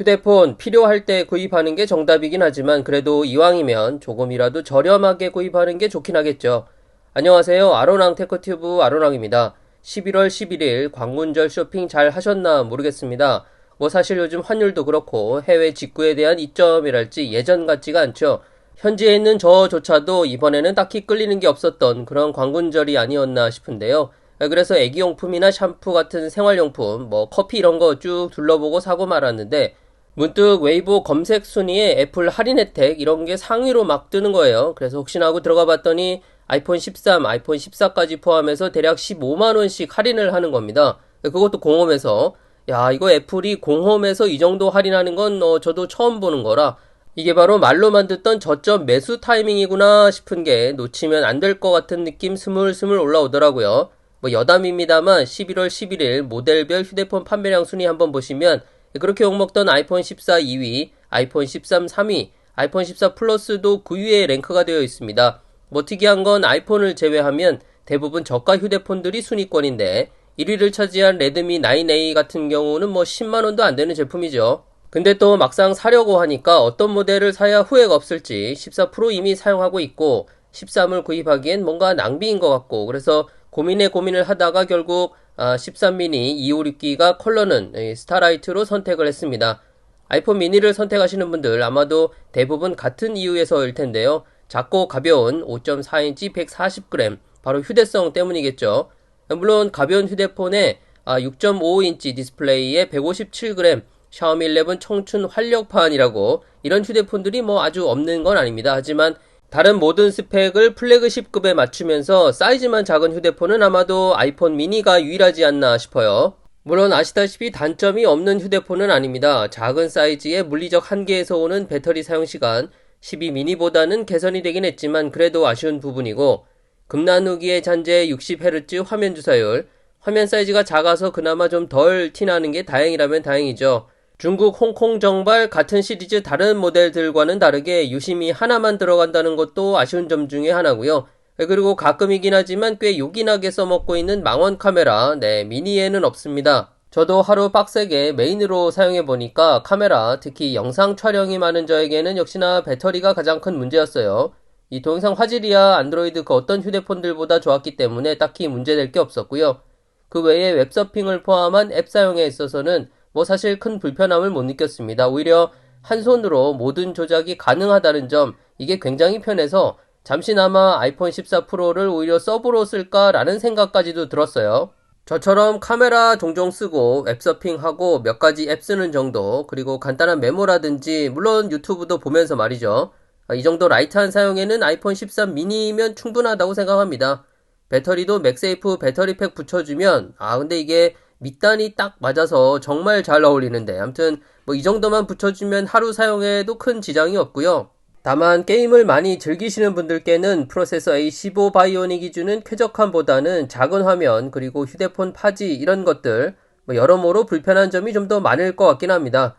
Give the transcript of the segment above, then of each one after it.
휴대폰 필요할 때 구입하는 게 정답이긴 하지만 그래도 이왕이면 조금이라도 저렴하게 구입하는 게 좋긴 하겠죠. 안녕하세요. 아로랑 테크튜브 아로랑입니다. 11월 11일 광군절 쇼핑 잘 하셨나 모르겠습니다. 사실 요즘 환율도 그렇고 해외 직구에 대한 이점이랄지 예전 같지가 않죠. 현지에 있는 저조차도 이번에는 딱히 끌리는 게 없었던 그런 광군절이 아니었나 싶은데요. 그래서 애기용품이나 샴푸 같은 생활용품, 커피 이런 거 쭉 둘러보고 사고 말았는데 문득 웨이보 검색 순위에 애플 할인 혜택 이런 게 상위로 막 뜨는 거예요. 그래서 혹시나 하고 들어가 봤더니 아이폰 13, 아이폰 14까지 포함해서 대략 15만원씩 할인을 하는 겁니다. 그것도 공홈에서. 야, 이거 애플이 공홈에서 이 정도 할인하는 건 저도 처음 보는 거라 이게 바로 말로만 듣던 저점 매수 타이밍이구나 싶은 게 놓치면 안 될 것 같은 느낌 스물스물 올라오더라고요. 여담입니다만 11월 11일 모델별 휴대폰 판매량 순위 한번 보시면 그렇게 욕먹던 아이폰 14 2위, 아이폰 13 3위, 아이폰 14 플러스도 9위에 랭크가 되어 있습니다. 특이한 건 아이폰을 제외하면 대부분 저가 휴대폰들이 순위권인데 1위를 차지한 레드미 9A 같은 경우는 10만원도 안 되는 제품이죠. 근데 또 막상 사려고 하니까 어떤 모델을 사야 후회가 없을지 14 프로 이미 사용하고 있고 13을 구입하기엔 뭔가 낭비인 것 같고 그래서 고민을 하다가 결국 13 미니 256기가 컬러는 스타라이트로 선택을 했습니다. 아이폰 미니를 선택하시는 분들 아마도 대부분 같은 이유에서일 텐데요. 작고 가벼운 5.4인치 140g 바로 휴대성 때문이겠죠. 물론 가벼운 휴대폰에 6.55인치 디스플레이에 157g 샤오미 11 청춘 활력판이라고 이런 휴대폰들이 아주 없는 건 아닙니다. 하지만 다른 모든 스펙을 플래그십급에 맞추면서 사이즈만 작은 휴대폰은 아마도 아이폰 미니가 유일하지 않나 싶어요. 물론 아시다시피 단점이 없는 휴대폰은 아닙니다. 작은 사이즈의 물리적 한계에서 오는 배터리 사용시간 12 미니보다는 개선이 되긴 했지만 그래도 아쉬운 부분이고 금나누기의 잔재 60Hz 화면 주사율, 화면 사이즈가 작아서 그나마 좀 덜 티나는 게 다행이라면 다행이죠. 중국 홍콩 정발 같은 시리즈 다른 모델들과는 다르게 유심히 하나만 들어간다는 것도 아쉬운 점 중에 하나고요. 그리고 가끔이긴 하지만 꽤 요긴하게 써먹고 있는 망원 카메라, 미니에는 없습니다. 저도 하루 빡세게 메인으로 사용해보니까 카메라, 특히 영상 촬영이 많은 저에게는 역시나 배터리가 가장 큰 문제였어요. 이 동영상 화질이야 안드로이드 그 어떤 휴대폰들보다 좋았기 때문에 딱히 문제될 게 없었고요. 그 외에 웹서핑을 포함한 앱 사용에 있어서는 사실 큰 불편함을 못 느꼈습니다. 오히려 한 손으로 모든 조작이 가능하다는 점, 이게 굉장히 편해서 잠시나마 아이폰 14 프로를 오히려 서브로 쓸까라는 생각까지도 들었어요. 저처럼 카메라 종종 쓰고 웹서핑하고 몇 가지 앱 쓰는 정도, 그리고 간단한 메모라든지 물론 유튜브도 보면서 말이죠. 이 정도 라이트한 사용에는 아이폰 13 미니면 충분하다고 생각합니다. 배터리도 맥세이프 배터리팩 붙여주면 근데 이게 밑단이 딱 맞아서 정말 잘 어울리는데 아무튼 이 정도만 붙여주면 하루 사용에도 큰 지장이 없고요. 다만 게임을 많이 즐기시는 분들께는 프로세서 A15 바이오닉이 주는 쾌적함보다는 작은 화면 그리고 휴대폰 파지 이런 것들 여러모로 불편한 점이 좀 더 많을 것 같긴 합니다.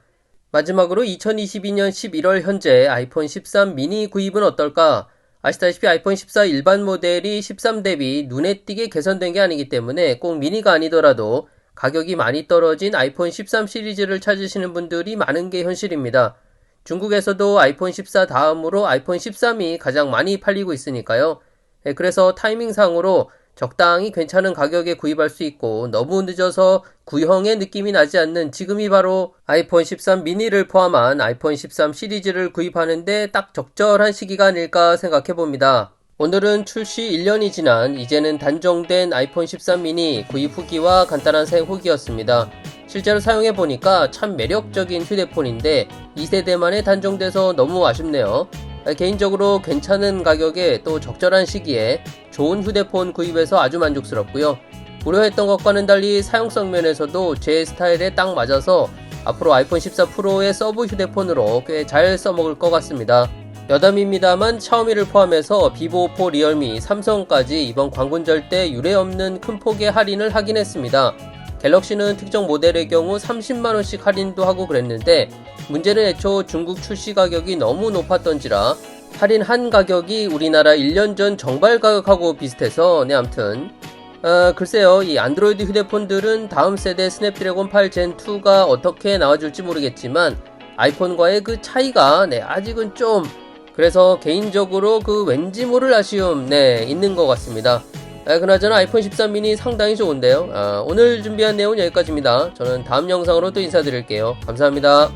마지막으로 2022년 11월 현재 아이폰 13 미니 구입은 어떨까? 아시다시피 아이폰 14 일반 모델이 13 대비 눈에 띄게 개선된 게 아니기 때문에 꼭 미니가 아니더라도 가격이 많이 떨어진 아이폰 13 시리즈를 찾으시는 분들이 많은 게 현실입니다. 중국에서도 아이폰 14 다음으로 아이폰 13이 가장 많이 팔리고 있으니까요. 그래서 타이밍상으로 적당히 괜찮은 가격에 구입할 수 있고 너무 늦어서 구형의 느낌이 나지 않는 지금이 바로 아이폰 13 미니를 포함한 아이폰 13 시리즈를 구입하는데 딱 적절한 시기가 아닐까 생각해봅니다. 오늘은 출시 1년이 지난 이제는 단종된 아이폰 13 미니 구입 후기와 간단한 사용 후기였습니다. 실제로 사용해보니까 참 매력적인 휴대폰인데 2세대만에 단종돼서 너무 아쉽네요. 개인적으로 괜찮은 가격에 또 적절한 시기에 좋은 휴대폰 구입해서 아주 만족스럽고요. 우려했던 것과는 달리 사용성 면에서도 제 스타일에 딱 맞아서 앞으로 아이폰 14 프로의 서브 휴대폰으로 꽤 잘 써먹을 것 같습니다. 여담입니다만 샤오미를 포함해서 비보, 오포, 리얼미, 삼성까지 이번 광군절 때 유례없는 큰 폭의 할인을 하긴 했습니다. 갤럭시는 특정 모델의 경우 30만원씩 할인도 하고 그랬는데 문제는 애초 중국 출시 가격이 너무 높았던지라 할인한 가격이 우리나라 1년 전 정발 가격하고 비슷해서 암튼 글쎄요, 이 안드로이드 휴대폰들은 다음 세대 스냅드래곤 8 젠2가 어떻게 나와줄지 모르겠지만 아이폰과의 그 차이가 아직은 좀 그래서 개인적으로 그 왠지 모를 아쉬움 있는 것 같습니다. 그나저나 아이폰 13 미니 상당히 좋은데요. 오늘 준비한 내용은 여기까지입니다. 저는 다음 영상으로 또 인사드릴게요. 감사합니다.